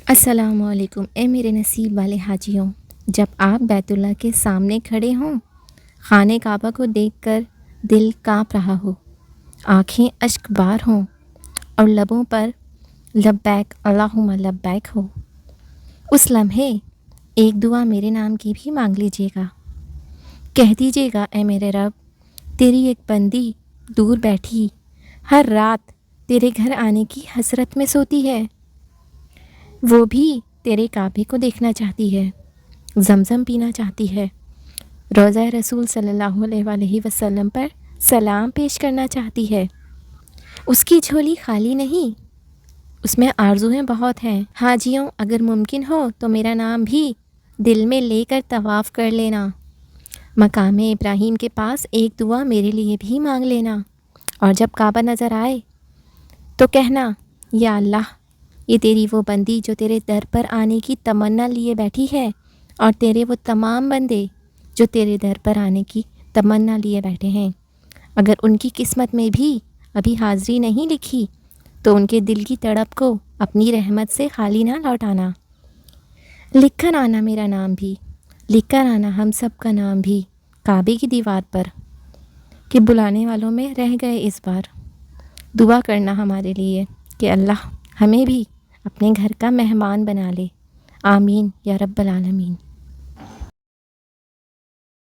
السلام علیکم۔ اے میرے نصیب والے حاجیوں، جب آپ بیت اللہ کے سامنے کھڑے ہوں، خانہ کعبہ کو دیکھ کر دل کانپ رہا ہو، آنکھیں اشک بار ہوں اور لبوں پر لبیک اللہم لبیک ہو، اس لمحے ایک دعا میرے نام کی بھی مانگ لیجیے گا۔ کہہ دیجیے گا، اے میرے رب، تیری ایک بندی دور بیٹھی ہر رات تیرے گھر آنے کی حسرت میں سوتی ہے، وہ بھی تیرے کعبے کو دیکھنا چاہتی ہے، زمزم پینا چاہتی ہے، روضہ رسول صلی اللہ علیہ وآلہ وسلم پر سلام پیش کرنا چاہتی ہے۔ اس کی جھولی خالی نہیں، اس میں آرزویں بہت ہیں۔ حاجیوں، اگر ممکن ہو تو میرا نام بھی دل میں لے کر طواف کر لینا، مقام ابراہیم کے پاس ایک دعا میرے لیے بھی مانگ لینا، اور جب کعبہ نظر آئے تو کہنا، یا اللہ، یہ تیری وہ بندی جو تیرے در پر آنے کی تمنا لیے بیٹھی ہے، اور تیرے وہ تمام بندے جو تیرے در پر آنے کی تمنا لیے بیٹھے ہیں، اگر ان کی قسمت میں بھی ابھی حاضری نہیں لکھی تو ان کے دل کی تڑپ کو اپنی رحمت سے خالی نہ لوٹانا۔ لکھ کر آنا میرا نام بھی، لکھ کر آنا ہم سب کا نام بھی کعبے کی دیوار پر، کہ بلانے والوں میں رہ گئے اس بار۔ دعا کرنا ہمارے لیے کہ اللہ ہمیں بھی اپنے گھر کا مہمان بنا لے، آمین یا رب العالمین۔